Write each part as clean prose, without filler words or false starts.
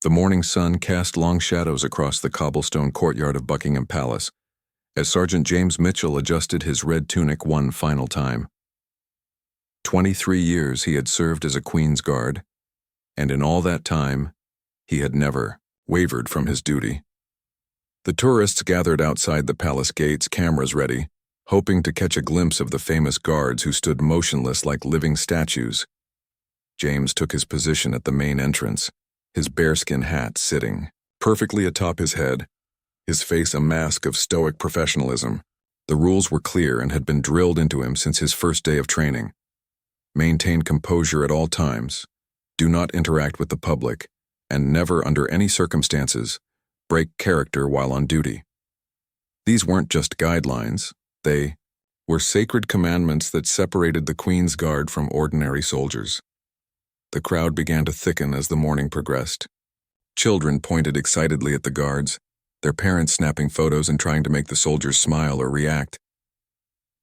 The morning sun cast long shadows across the cobblestone courtyard of Buckingham Palace as Sergeant James Mitchell adjusted his red tunic one final time. 23 years he had served as a Queen's Guard, and in all that time, he had never wavered from his duty. The tourists gathered outside the palace gates, cameras ready, hoping to catch a glimpse of the famous guards who stood motionless like living statues. James took his position at the main entrance, his bearskin hat sitting perfectly atop his head, his face a mask of stoic professionalism. The rules were clear and had been drilled into him since his first day of training. Maintain composure at all times, do not interact with the public, and never under any circumstances break character while on duty. These weren't just guidelines, they were sacred commandments that separated the Queen's Guard from ordinary soldiers. The crowd began to thicken as the morning progressed. Children pointed excitedly at the guards, their parents snapping photos and trying to make the soldiers smile or react.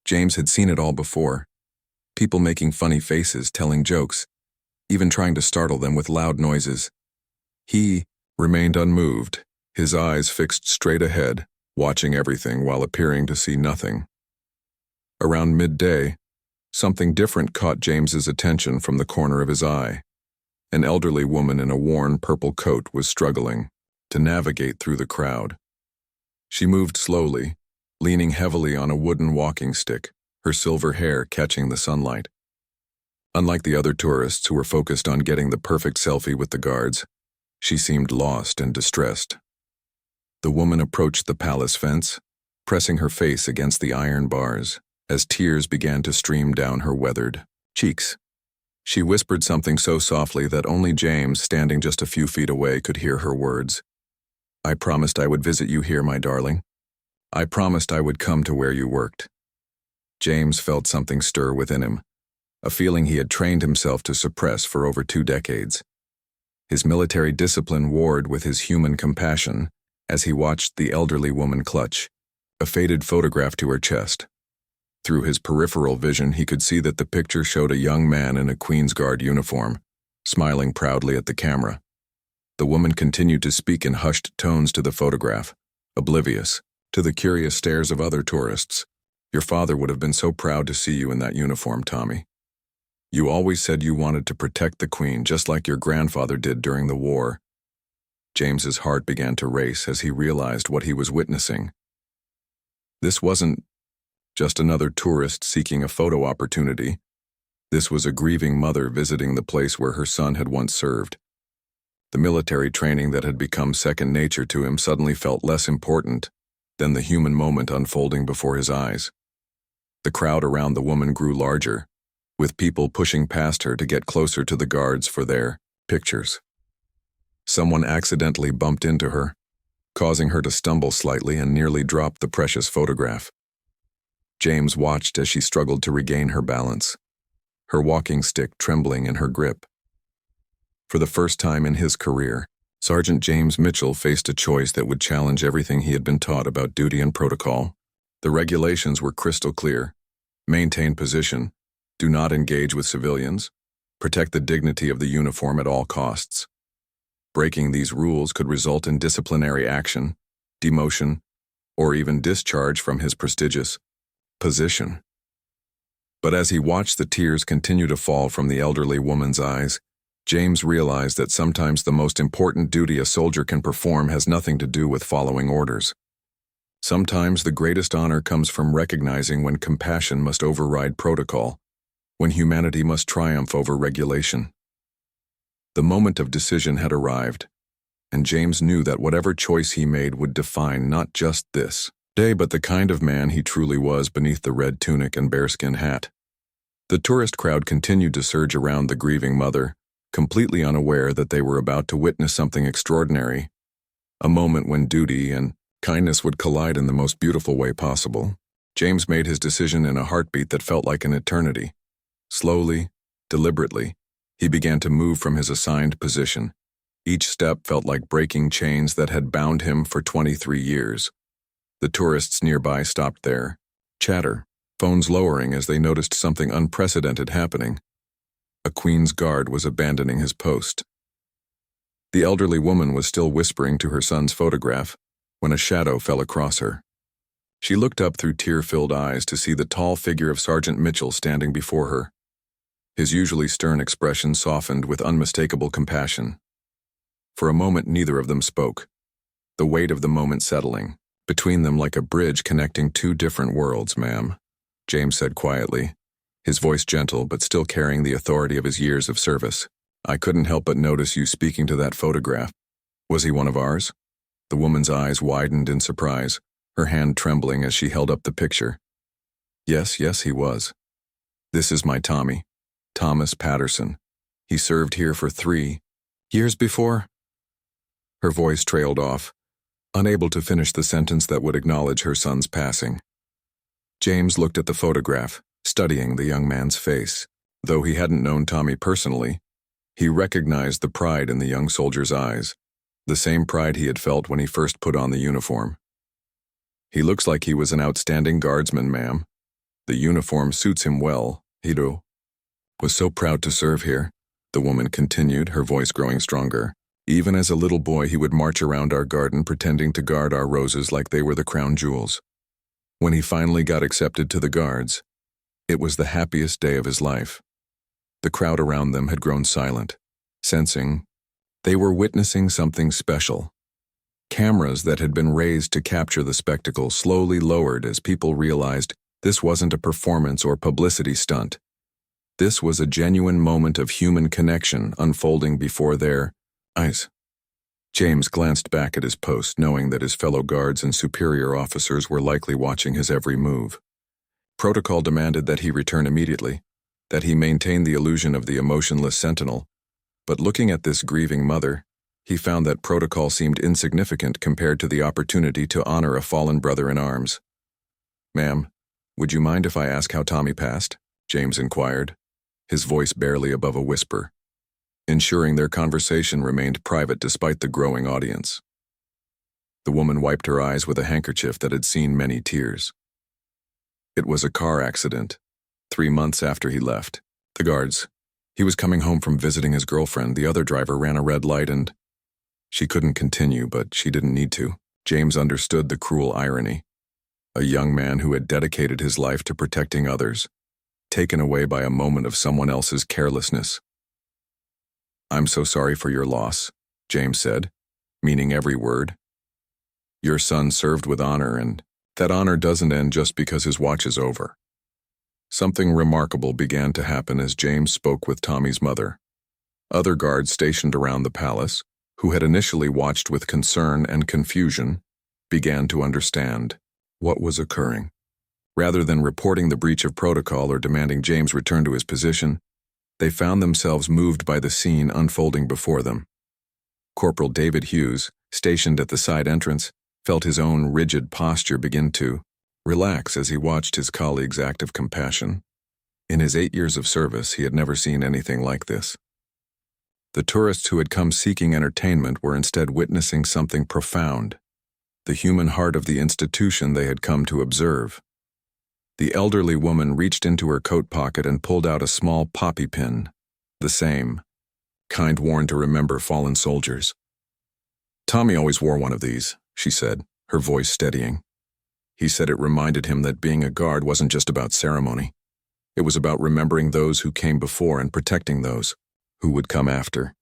James had seen it all before. People making funny faces, telling jokes, even trying to startle them with loud noises. He remained unmoved, his eyes fixed straight ahead, watching everything while appearing to see nothing. Around midday, something different caught James's attention from the corner of his eye. An elderly woman in a worn purple coat was struggling to navigate through the crowd. She moved slowly, leaning heavily on a wooden walking stick, her silver hair catching the sunlight. Unlike the other tourists who were focused on getting the perfect selfie with the guards, she seemed lost and distressed. The woman approached the palace fence, pressing her face against the iron bars, as tears began to stream down her weathered cheeks. She whispered something so softly that only James, standing just a few feet away, could hear her words. "I promised I would visit you here, my darling. I promised I would come to where you worked." James felt something stir within him, a feeling he had trained himself to suppress for over 2 decades. His military discipline warred with his human compassion as he watched the elderly woman clutch a faded photograph to her chest. Through his peripheral vision, he could see that the picture showed a young man in a Queen's Guard uniform, smiling proudly at the camera. The woman continued to speak in hushed tones to the photograph, oblivious to the curious stares of other tourists. "Your father would have been so proud to see you in that uniform, Tommy. You always said you wanted to protect the Queen, just like your grandfather did during the war." James's heart began to race as he realized what he was witnessing. This wasn't just another tourist seeking a photo opportunity. This was a grieving mother visiting the place where her son had once served. The military training that had become second nature to him suddenly felt less important than the human moment unfolding before his eyes. The crowd around the woman grew larger, with people pushing past her to get closer to the guards for their pictures. Someone accidentally bumped into her, causing her to stumble slightly and nearly drop the precious photograph. James watched as she struggled to regain her balance, her walking stick trembling in her grip. For the first time in his career, Sergeant James Mitchell faced a choice that would challenge everything he had been taught about duty and protocol. The regulations were crystal clear. Maintain position, do not engage with civilians, protect the dignity of the uniform at all costs. Breaking these rules could result in disciplinary action, demotion, or even discharge from his prestigious position. But as he watched the tears continue to fall from the elderly woman's eyes, James realized that sometimes the most important duty a soldier can perform has nothing to do with following orders. Sometimes the greatest honor comes from recognizing when compassion must override protocol, when humanity must triumph over regulation. The moment of decision had arrived, and James knew that whatever choice he made would define not just this day, but the kind of man he truly was beneath the red tunic and bearskin hat. The tourist crowd continued to surge around the grieving mother, completely unaware that they were about to witness something extraordinary, a moment when duty and kindness would collide in the most beautiful way possible. James made his decision in a heartbeat that felt like an eternity. Slowly, deliberately, he began to move from his assigned position. Each step felt like breaking chains that had bound him for 23 years. The tourists nearby stopped their chatter, phones lowering as they noticed something unprecedented happening. A Queen's Guard was abandoning his post. The elderly woman was still whispering to her son's photograph when a shadow fell across her. She looked up through tear-filled eyes to see the tall figure of Sergeant Mitchell standing before her. His usually stern expression softened with unmistakable compassion. For a moment neither of them spoke, the weight of the moment settling between them like a bridge connecting two different worlds. "Ma'am," James said quietly, his voice gentle but still carrying the authority of his years of service. "I couldn't help but notice you speaking to that photograph. Was he one of ours?" The woman's eyes widened in surprise, her hand trembling as she held up the picture. Yes, he was. "This is my Tommy, Thomas Patterson. He served here for 3 years before." Her voice trailed off, unable to finish the sentence that would acknowledge her son's passing. James looked at the photograph, studying the young man's face. Though he hadn't known Tommy personally, he recognized the pride in the young soldier's eyes, the same pride he had felt when he first put on the uniform. "He looks like he was an outstanding guardsman, ma'am. The uniform suits him well. He was so proud to serve here," the woman continued, her voice growing stronger. "Even as a little boy he would march around our garden pretending to guard our roses like they were the crown jewels. When he finally got accepted to the Guards, it was the happiest day of his life." The crowd around them had grown silent, sensing they were witnessing something special. Cameras that had been raised to capture the spectacle slowly lowered as people realized this wasn't a performance or publicity stunt. This was a genuine moment of human connection unfolding before their eyes. James glanced back at his post, knowing that his fellow guards and superior officers were likely watching his every move. Protocol demanded that he return immediately, that he maintain the illusion of the emotionless sentinel, but looking at this grieving mother, he found that protocol seemed insignificant compared to the opportunity to honor a fallen brother in arms. "Ma'am, would you mind if I ask how Tommy passed?" James inquired, his voice barely above a whisper, ensuring their conversation remained private despite the growing audience. The woman wiped her eyes with a handkerchief that had seen many tears. "It was a car accident, 3 months after he left the Guards. He was coming home from visiting his girlfriend. The other driver ran a red light and—" She couldn't continue, but she didn't need to. James understood the cruel irony. A young man who had dedicated his life to protecting others, taken away by a moment of someone else's carelessness. "I'm so sorry for your loss," James said, meaning every word. "Your son served with honor, and that honor doesn't end just because his watch is over." Something remarkable began to happen as James spoke with Tommy's mother. Other guards stationed around the palace, who had initially watched with concern and confusion, began to understand what was occurring. Rather than reporting the breach of protocol or demanding James return to his position, they found themselves moved by the scene unfolding before them. Corporal David Hughes, stationed at the side entrance, felt his own rigid posture begin to relax as he watched his colleague's act of compassion. In his 8 years of service, he had never seen anything like this. The tourists who had come seeking entertainment were instead witnessing something profound, the human heart of the institution they had come to observe. The elderly woman reached into her coat pocket and pulled out a small poppy pin, the same kind worn to remember fallen soldiers. "Tommy always wore one of these," she said, her voice steadying. "He said it reminded him that being a guard wasn't just about ceremony. It was about remembering those who came before and protecting those who would come after."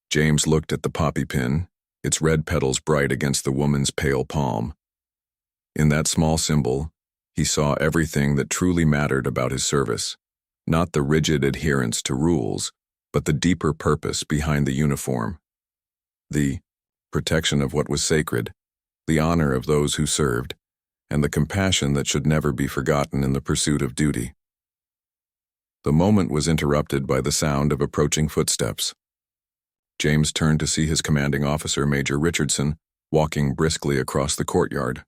James looked at the poppy pin, its red petals bright against the woman's pale palm. In that small symbol, he saw everything that truly mattered about his service, not the rigid adherence to rules, but the deeper purpose behind the uniform. The protection of what was sacred, the honor of those who served, and the compassion that should never be forgotten in the pursuit of duty. The moment was interrupted by the sound of approaching footsteps. James turned to see his commanding officer, Major Richardson, walking briskly across the courtyard.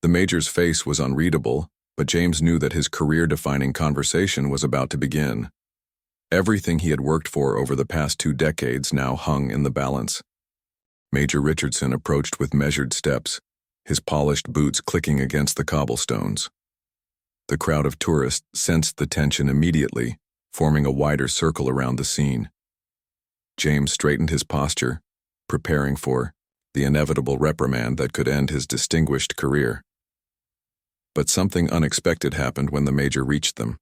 The major's face was unreadable, but James knew that his career-defining conversation was about to begin. Everything he had worked for over the past 2 decades now hung in the balance. Major Richardson approached with measured steps, his polished boots clicking against the cobblestones. The crowd of tourists sensed the tension immediately, forming a wider circle around the scene. James straightened his posture, preparing for the inevitable reprimand that could end his distinguished career. But something unexpected happened when the Major reached them.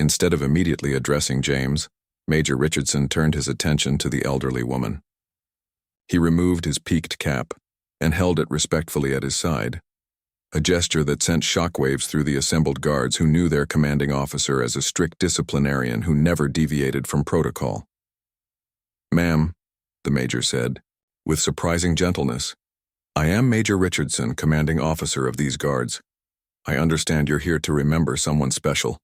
Instead of immediately addressing James, Major Richardson turned his attention to the elderly woman. He removed his peaked cap and held it respectfully at his side, a gesture that sent shockwaves through the assembled guards who knew their commanding officer as a strict disciplinarian who never deviated from protocol. "Ma'am," the Major said, with surprising gentleness, "I am Major Richardson, commanding officer of these guards. I understand you're here to remember someone special."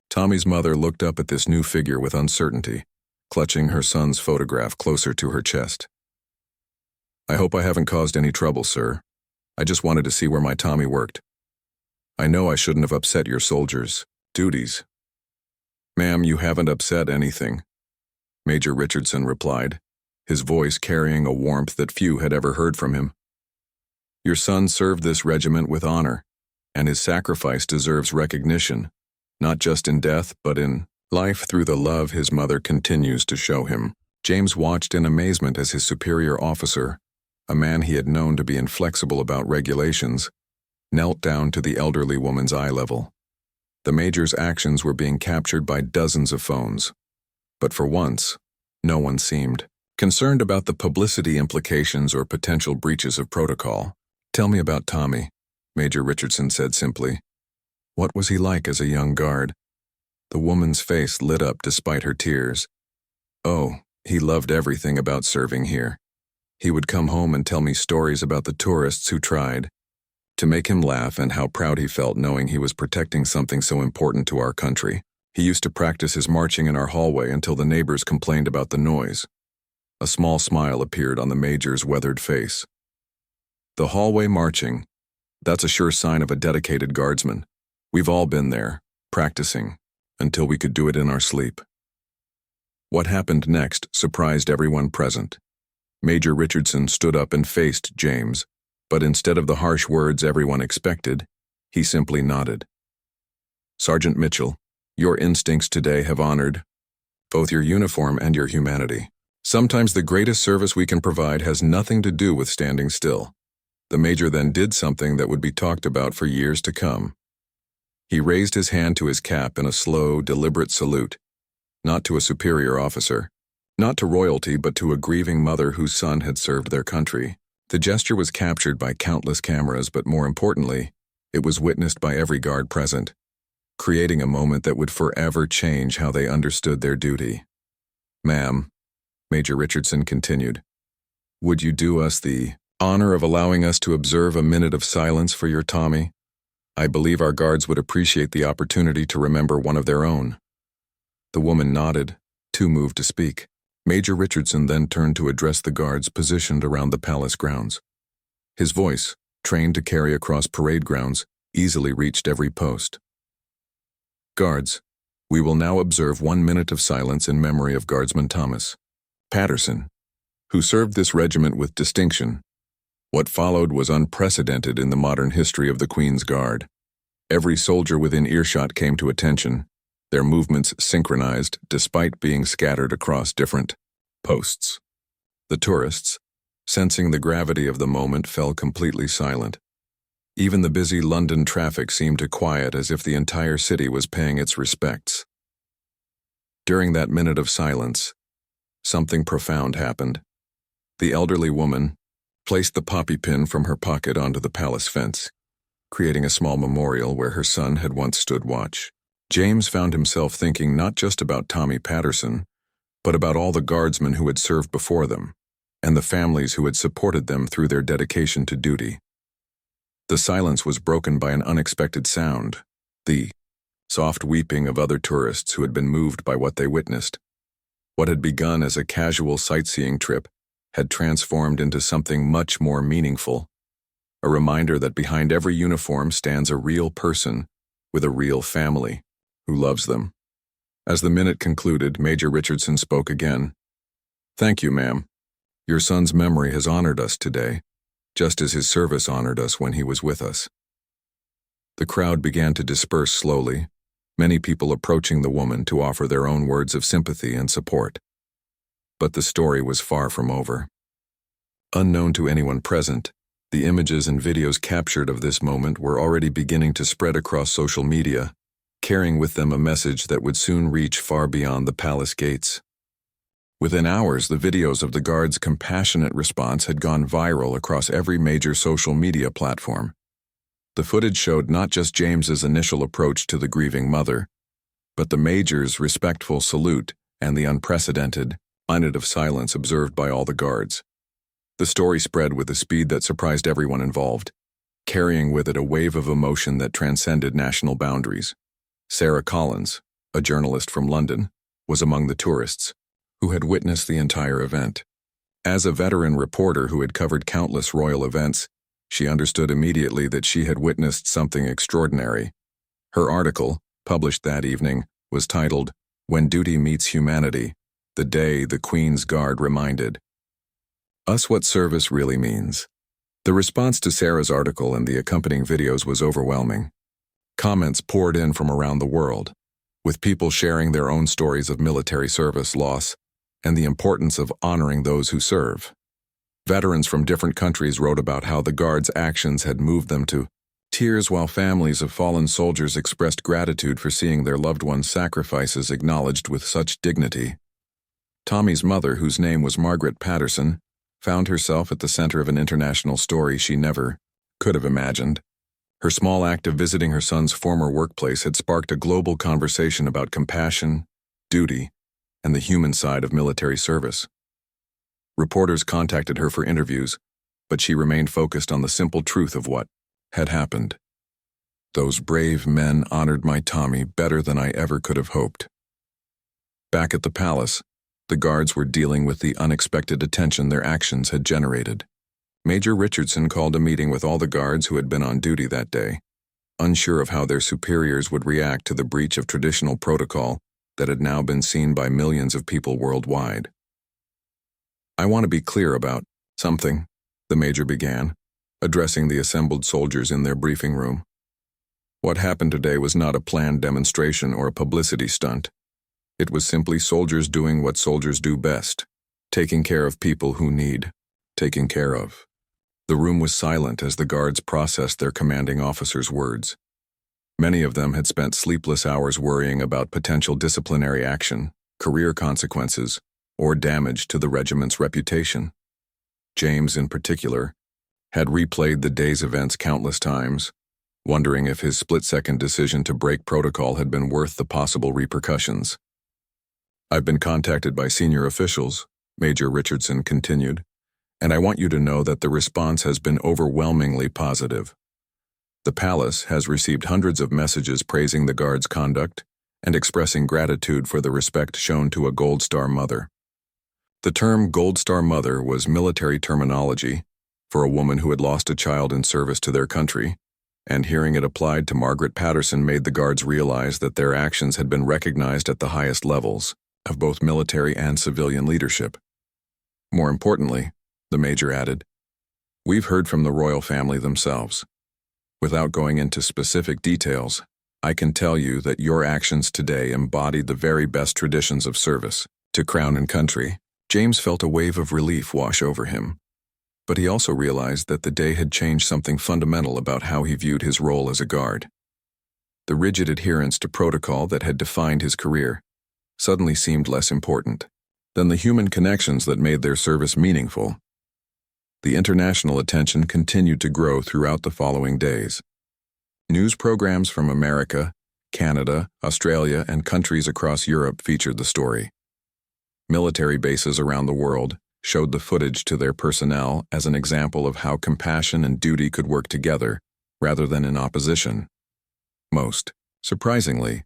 Tommy's mother looked up at this new figure with uncertainty, clutching her son's photograph closer to her chest. "I hope I haven't caused any trouble, sir. I just wanted to see where my Tommy worked. I know I shouldn't have upset your soldiers' duties." "Ma'am, you haven't upset anything," Major Richardson replied, his voice carrying a warmth that few had ever heard from him. "Your son served this regiment with honor, and his sacrifice deserves recognition, not just in death but in life through the love his mother continues to show him." James watched in amazement as his superior officer, a man he had known to be inflexible about regulations, knelt down to the elderly woman's eye level. The Major's actions were being captured by dozens of phones, but for once, no one seemed concerned about the publicity implications or potential breaches of protocol. "Tell me about Tommy," Major Richardson said simply. "What was he like as a young guard?" The woman's face lit up despite her tears. "Oh, he loved everything about serving here. He would come home and tell me stories about the tourists who tried to make him laugh and how proud he felt knowing he was protecting something so important to our country. He used to practice his marching in our hallway until the neighbors complained about the noise." A small smile appeared on the Major's weathered face. "The hallway marching, that's a sure sign of a dedicated guardsman. We've all been there, practicing, until we could do it in our sleep." What happened next surprised everyone present. Major Richardson stood up and faced James, but instead of the harsh words everyone expected, he simply nodded. "Sergeant Mitchell, your instincts today have honored both your uniform and your humanity. Sometimes the greatest service we can provide has nothing to do with standing still." The Major then did something that would be talked about for years to come. He raised his hand to his cap in a slow, deliberate salute, not to a superior officer, not to royalty, but to a grieving mother whose son had served their country. The gesture was captured by countless cameras, but more importantly, it was witnessed by every guard present, creating a moment that would forever change how they understood their duty. "Ma'am," Major Richardson continued, "would you do us the honor of allowing us to observe a minute of silence for your Tommy? I believe our guards would appreciate the opportunity to remember one of their own." The woman nodded, too moved to speak. Major Richardson then turned to address the guards positioned around the palace grounds. His voice, trained to carry across parade grounds, easily reached every post. "Guards, we will now observe 1 minute of silence in memory of Guardsman Thomas Patterson, who served this regiment with distinction. What followed was unprecedented in the modern history of the Queen's Guard. Every soldier within earshot came to attention, their movements synchronized despite being scattered across different posts. The tourists, sensing the gravity of the moment, fell completely silent. Even the busy London traffic seemed to quiet as if the entire city was paying its respects. During that minute of silence, something profound happened. The elderly woman placed the poppy pin from her pocket onto the palace fence, creating a small memorial where her son had once stood watch. James found himself thinking not just about Tommy Patterson, but about all the guardsmen who had served before them, and the families who had supported them through their dedication to duty. The silence was broken by an unexpected sound, the soft weeping of other tourists who had been moved by what they witnessed. What had begun as a casual sightseeing trip had transformed into something much more meaningful, a reminder that behind every uniform stands a real person with a real family who loves them. As the minute concluded, Major Richardson spoke again. "Thank you, ma'am. Your son's memory has honored us today, just as his service honored us when he was with us." The crowd began to disperse slowly, many people approaching the woman to offer their own words of sympathy and support. But the story was far from over. Unknown to anyone present, the images and videos captured of this moment were already beginning to spread across social media, carrying with them a message that would soon reach far beyond the palace gates. Within hours, the videos of the guards' compassionate response had gone viral across every major social media platform. The footage showed not just James's initial approach to the grieving mother, but the major's respectful salute and the unprecedented minute of silence observed by all the guards. The story spread with a speed that surprised everyone involved, carrying with it a wave of emotion that transcended national boundaries. Sarah Collins, a journalist from London, was among the tourists, who had witnessed the entire event. As a veteran reporter who had covered countless royal events, she understood immediately that she had witnessed something extraordinary. Her article, published that evening, was titled, "When Duty Meets Humanity, the Day the Queen's Guard Reminded Us What Service Really Means." The response to Sarah's article and the accompanying videos was overwhelming. Comments poured in from around the world, with people sharing their own stories of military service loss and the importance of honoring those who serve. Veterans from different countries wrote about how the Guards' actions had moved them to tears, while families of fallen soldiers expressed gratitude for seeing their loved ones' sacrifices acknowledged with such dignity. Tommy's mother, whose name was Margaret Patterson, found herself at the center of an international story she never could have imagined. Her small act of visiting her son's former workplace had sparked a global conversation about compassion, duty, and the human side of military service. Reporters contacted her for interviews, but she remained focused on the simple truth of what had happened. Those brave men honored my Tommy better than I ever could have hoped. Back at the palace, the guards were dealing with the unexpected attention their actions had generated. Major Richardson called a meeting with all the guards who had been on duty that day, unsure of how their superiors would react to the breach of traditional protocol that had now been seen by millions of people worldwide. "I want to be clear about something," the major began, addressing the assembled soldiers in their briefing room. "What happened today was not a planned demonstration or a publicity stunt. It was simply soldiers doing what soldiers do best, taking care of people who need taking care of." The room was silent as the guards processed their commanding officer's words. Many of them had spent sleepless hours worrying about potential disciplinary action, career consequences, or damage to the regiment's reputation. James, in particular, had replayed the day's events countless times, wondering if his split-second decision to break protocol had been worth the possible repercussions. "I've been contacted by senior officials," Major Richardson continued, "and I want you to know that the response has been overwhelmingly positive. The palace has received hundreds of messages praising the guards' conduct and expressing gratitude for the respect shown to a Gold Star mother." The term Gold Star mother was military terminology for a woman who had lost a child in service to their country, and hearing it applied to Margaret Patterson made the guards realize that their actions had been recognized at the highest levels of both military and civilian leadership. "More importantly," the major added, "we've heard from the royal family themselves. Without going into specific details, I can tell you that your actions today embodied the very best traditions of service to crown and country." James felt a wave of relief wash over him, but he also realized that the day had changed something fundamental about how he viewed his role as a guard. The rigid adherence to protocol that had defined his career suddenly seemed less important than the human connections that made their service meaningful. The international attention continued to grow throughout the following days. News programs from America, Canada, Australia, and countries across Europe featured the story. Military bases around the world showed the footage to their personnel as an example of how compassion and duty could work together rather than in opposition. Most surprisingly,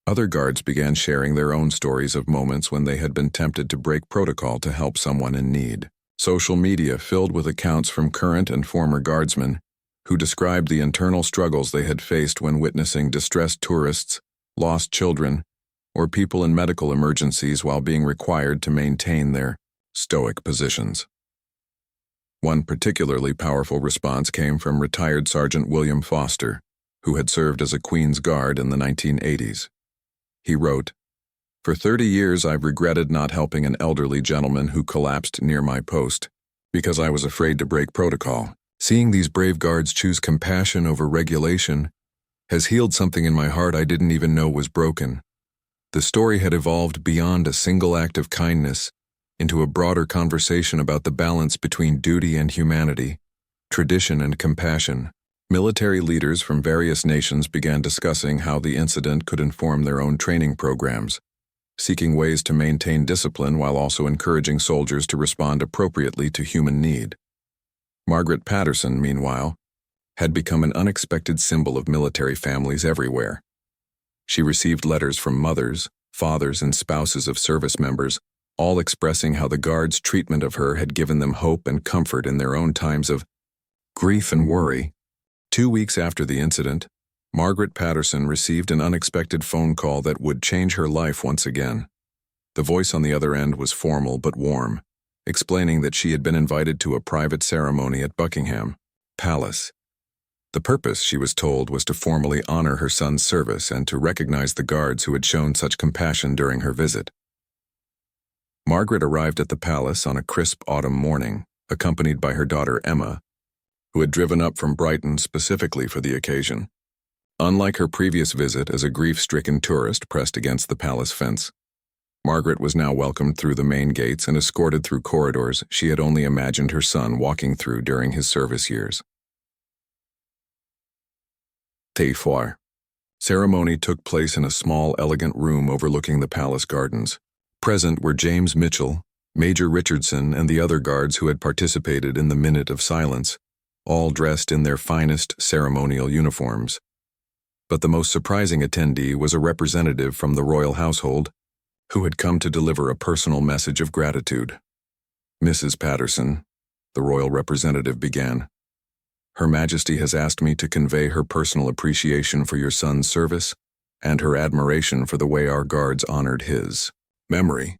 other guards began sharing their own stories of moments when they had been tempted to break protocol to help someone in need. Social media filled with accounts from current and former guardsmen who described the internal struggles they had faced when witnessing distressed tourists, lost children, or people in medical emergencies while being required to maintain their stoic positions. One particularly powerful response came from retired Sergeant William Foster, who had served as a Queen's Guard in the 1980s. He wrote, "For 30 years I've regretted not helping an elderly gentleman who collapsed near my post because I was afraid to break protocol. Seeing these brave guards choose compassion over regulation has healed something in my heart I didn't even know was broken. The story had evolved beyond a single act of kindness into a broader conversation about the balance between duty and humanity, tradition and compassion. Military leaders from various nations began discussing how the incident could inform their own training programs, seeking ways to maintain discipline while also encouraging soldiers to respond appropriately to human need. Margaret Patterson, meanwhile, had become an unexpected symbol of military families everywhere. She received letters from mothers, fathers, and spouses of service members, all expressing how the Guards' treatment of her had given them hope and comfort in their own times of grief and worry. 2 weeks after the incident, Margaret Patterson received an unexpected phone call that would change her life once again. The voice on the other end was formal but warm, explaining that she had been invited to a private ceremony at Buckingham Palace. The purpose, she was told, was to formally honor her son's service and to recognize the Guards who had shown such compassion during her visit. Margaret arrived at the palace on a crisp autumn morning, accompanied by her daughter Emma, who had driven up from Brighton specifically for the occasion. Unlike her previous visit as a grief-stricken tourist pressed against the palace fence, Margaret was now welcomed through the main gates and escorted through corridors she had only imagined her son walking through during his service years. The ceremony took place in a small, elegant room overlooking the palace gardens. Present were James Mitchell, Major Richardson, and the other guards who had participated in the Minute of Silence, all dressed in their finest ceremonial uniforms. But the most surprising attendee was a representative from the royal household who had come to deliver a personal message of gratitude. "Mrs. Patterson," the royal representative began, "Her Majesty has asked me to convey her personal appreciation for your son's service and her admiration for the way our guards honored his memory.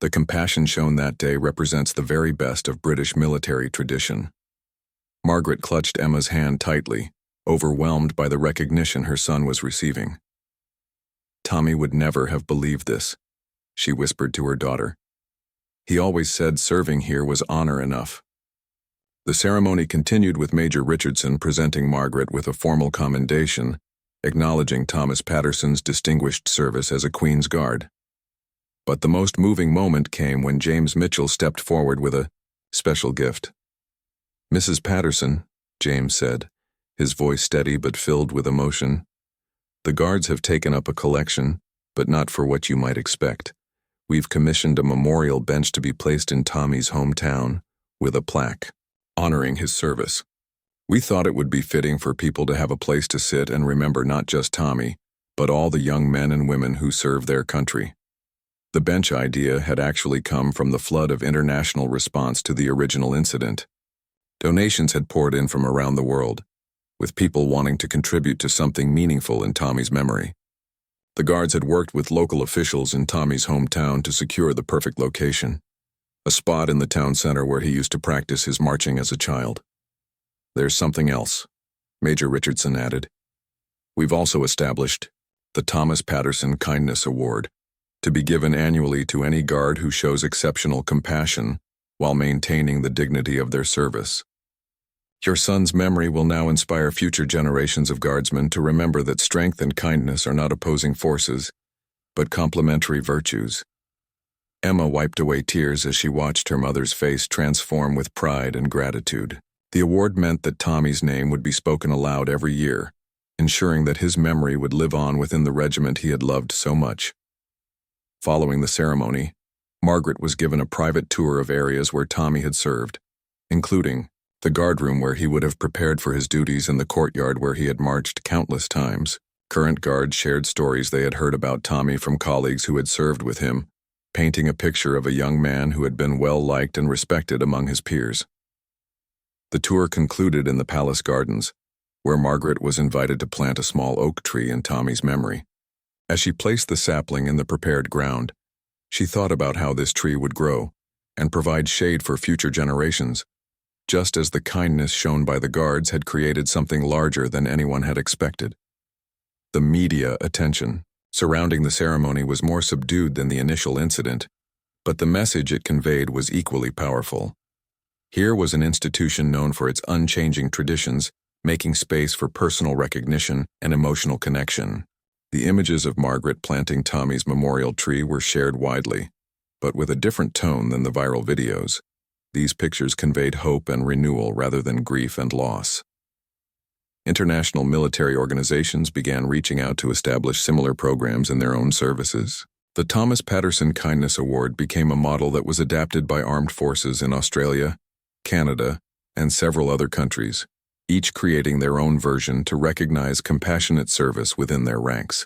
The compassion shown that day represents the very best of British military tradition." Margaret clutched Emma's hand tightly, overwhelmed by the recognition her son was receiving. "Tommy would never have believed this," she whispered to her daughter. "He always said serving here was honor enough." The ceremony continued with Major Richardson presenting Margaret with a formal commendation, acknowledging Thomas Patterson's distinguished service as a Queen's Guard. But the most moving moment came when James Mitchell stepped forward with a special gift. "Mrs. Patterson," James said, his voice steady but filled with emotion, "the Guards have taken up a collection, but not for what you might expect. We've commissioned a memorial bench to be placed in Tommy's hometown, with a plaque honoring his service. We thought it would be fitting for people to have a place to sit and remember not just Tommy, but all the young men and women who serve their country." The bench idea had actually come from the flood of international response to the original incident. Donations had poured in from around the world, with people wanting to contribute to something meaningful in Tommy's memory. The Guards had worked with local officials in Tommy's hometown to secure the perfect location, a spot in the town center where he used to practice his marching as a child. "There's something else," Major Richardson added. "We've also established the Thomas Patterson Kindness Award, to be given annually to any guard who shows exceptional compassion while maintaining the dignity of their service. Your son's memory will now inspire future generations of guardsmen to remember that strength and kindness are not opposing forces, but complementary virtues." Emma wiped away tears as she watched her mother's face transform with pride and gratitude. The award meant that Tommy's name would be spoken aloud every year, ensuring that his memory would live on within the regiment he had loved so much. Following the ceremony, Margaret was given a private tour of areas where Tommy had served, including the guardroom where he would have prepared for his duties and the courtyard where he had marched countless times. Current guards shared stories they had heard about Tommy from colleagues who had served with him, painting a picture of a young man who had been well-liked and respected among his peers. The tour concluded in the palace gardens, where Margaret was invited to plant a small oak tree in Tommy's memory. As she placed the sapling in the prepared ground, she thought about how this tree would grow and provide shade for future generations, just as the kindness shown by the Guards had created something larger than anyone had expected. The media attention surrounding the ceremony was more subdued than the initial incident, but the message it conveyed was equally powerful. Here was an institution known for its unchanging traditions, making space for personal recognition and emotional connection. The images of Margaret planting Tommy's memorial tree were shared widely, but with a different tone than the viral videos. These pictures conveyed hope and renewal rather than grief and loss. International military organizations began reaching out to establish similar programs in their own services. The Thomas Patterson Kindness Award became a model that was adapted by armed forces in Australia, Canada, and several other countries, each creating their own version to recognize compassionate service within their ranks.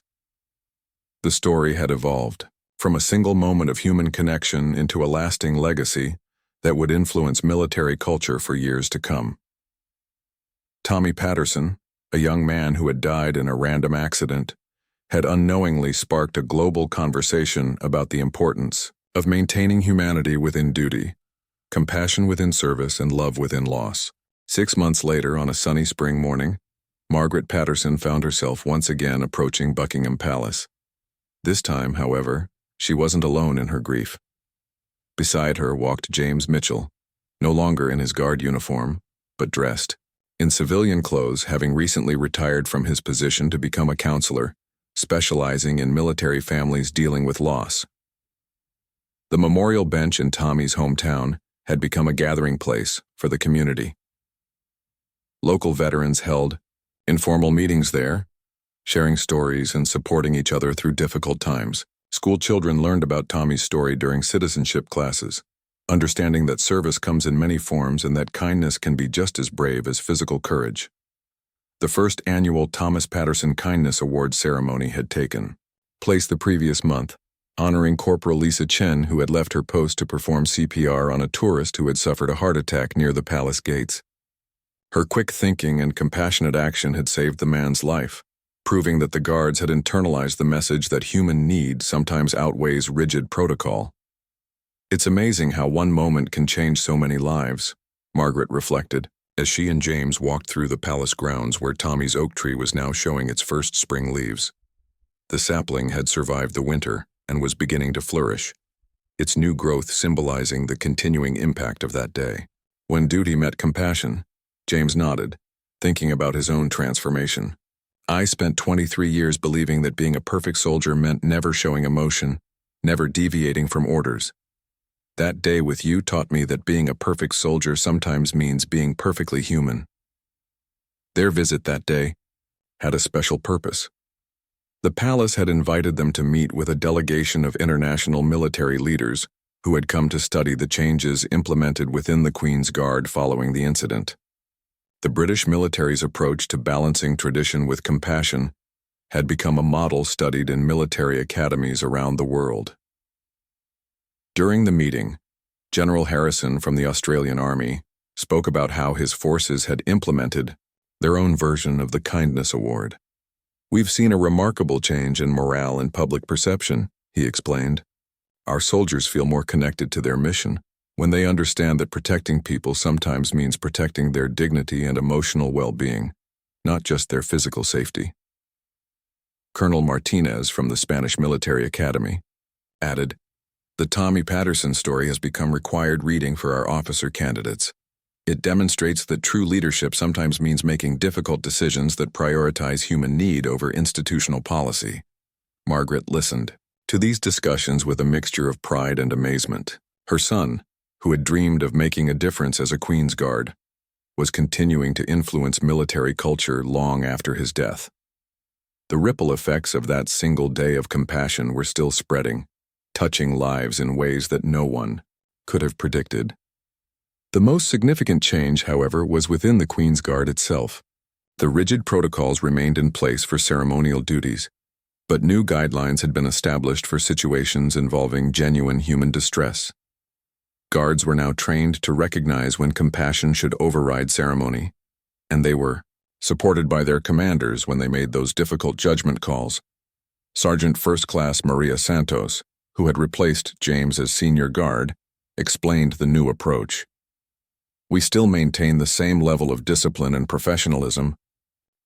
The story had evolved from a single moment of human connection into a lasting legacy that would influence military culture for years to come. Tommy Patterson, a young man who had died in a random accident, had unknowingly sparked a global conversation about the importance of maintaining humanity within duty, compassion within service, and love within loss. 6 months later, on a sunny spring morning, Margaret Patterson found herself once again approaching Buckingham Palace. This time, however, she wasn't alone in her grief. Beside her walked James Mitchell, no longer in his guard uniform, but dressed in civilian clothes, having recently retired from his position to become a counselor, specializing in military families dealing with loss. The memorial bench in Tommy's hometown had become a gathering place for the community. Local veterans held informal meetings there, sharing stories and supporting each other through difficult times. School children learned about Tommy's story during citizenship classes, understanding that service comes in many forms and that kindness can be just as brave as physical courage. The first annual Thomas Patterson Kindness Award ceremony had taken place the previous month, honoring Corporal Lisa Chen, who had left her post to perform CPR on a tourist who had suffered a heart attack near the palace gates. Her quick thinking and compassionate action had saved the man's life, proving that the guards had internalized the message that human need sometimes outweighs rigid protocol. It's amazing how one moment can change so many lives, Margaret reflected, as she and James walked through the palace grounds where Tommy's oak tree was now showing its first spring leaves. The sapling had survived the winter and was beginning to flourish, its new growth symbolizing the continuing impact of that day. When duty met compassion, James nodded, thinking about his own transformation. I spent 23 years believing that being a perfect soldier meant never showing emotion, never deviating from orders. That day with you taught me that being a perfect soldier sometimes means being perfectly human. Their visit that day had a special purpose. The palace had invited them to meet with a delegation of international military leaders who had come to study the changes implemented within the Queen's Guard following the incident. The British military's approach to balancing tradition with compassion had become a model studied in military academies around the world. During the meeting, General Harrison from the Australian Army spoke about how his forces had implemented their own version of the Kindness Award. We've seen a remarkable change in morale and public perception, he explained. Our soldiers feel more connected to their mission when they understand that protecting people sometimes means protecting their dignity and emotional well-being, not just their physical safety. Colonel Martinez from the Spanish Military Academy added, "The Tommy Patterson story has become required reading for our officer candidates. It demonstrates that true leadership sometimes means making difficult decisions that prioritize human need over institutional policy." Margaret listened to these discussions with a mixture of pride and amazement. Her son, who had dreamed of making a difference as a Queen's Guard, was continuing to influence military culture long after his death. The ripple effects of that single day of compassion were still spreading, touching lives in ways that no one could have predicted. The most significant change, however, was within the Queen's Guard itself. The rigid protocols remained in place for ceremonial duties, but new guidelines had been established for situations involving genuine human distress. Guards were now trained to recognize when compassion should override ceremony, and they were supported by their commanders when they made those difficult judgment calls. Sergeant First Class Maria Santos, who had replaced James as senior guard, explained the new approach. "We still maintain the same level of discipline and professionalism,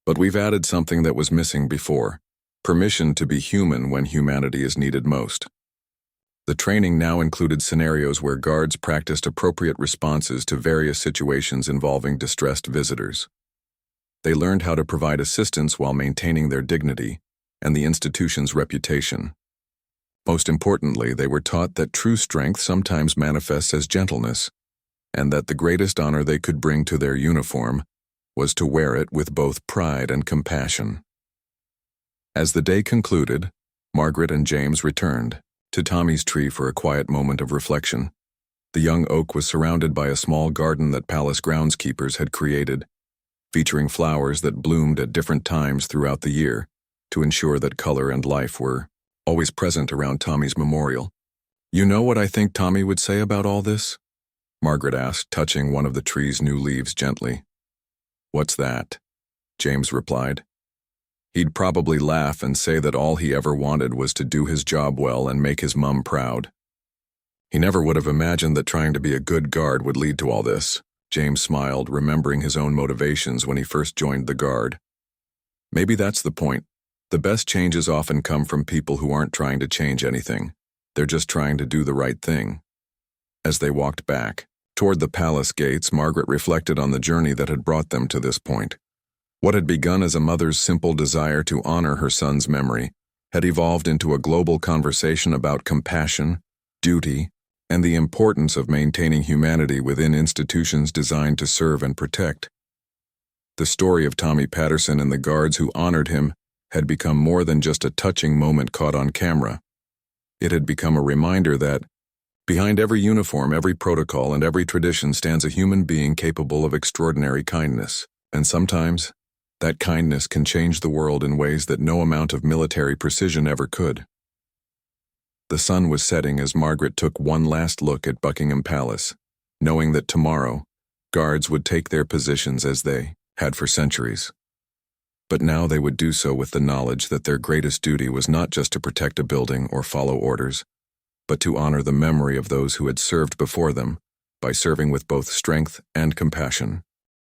but we've added something that was missing before: permission to be human when humanity is needed most." The training now included scenarios where guards practiced appropriate responses to various situations involving distressed visitors. They learned how to provide assistance while maintaining their dignity and the institution's reputation. Most importantly, they were taught that true strength sometimes manifests as gentleness, and that the greatest honor they could bring to their uniform was to wear it with both pride and compassion. As the day concluded, Margaret and James returned to Tommy's tree for a quiet moment of reflection. The young oak was surrounded by a small garden that palace groundskeepers had created, featuring flowers that bloomed at different times throughout the year to ensure that color and life were always present around Tommy's memorial. "You know what I think Tommy would say about all this?" Margaret asked, touching one of the tree's new leaves gently. "What's that?" James replied. "He'd probably laugh and say that all he ever wanted was to do his job well and make his mum proud. He never would have imagined that trying to be a good guard would lead to all this." James smiled, remembering his own motivations when he first joined the guard. "Maybe that's the point. The best changes often come from people who aren't trying to change anything. They're just trying to do the right thing." As they walked back toward the palace gates, Margaret reflected on the journey that had brought them to this point. What had begun as a mother's simple desire to honor her son's memory had evolved into a global conversation about compassion, duty, and the importance of maintaining humanity within institutions designed to serve and protect. The story of Tommy Patterson and the guards who honored him had become more than just a touching moment caught on camera. It had become a reminder that, behind every uniform, every protocol, and every tradition stands a human being capable of extraordinary kindness. And sometimes, that kindness can change the world in ways that no amount of military precision ever could. The sun was setting as Margaret took one last look at Buckingham Palace, knowing that tomorrow, guards would take their positions as they had for centuries. But now they would do so with the knowledge that their greatest duty was not just to protect a building or follow orders, but to honor the memory of those who had served before them by serving with both strength and compassion.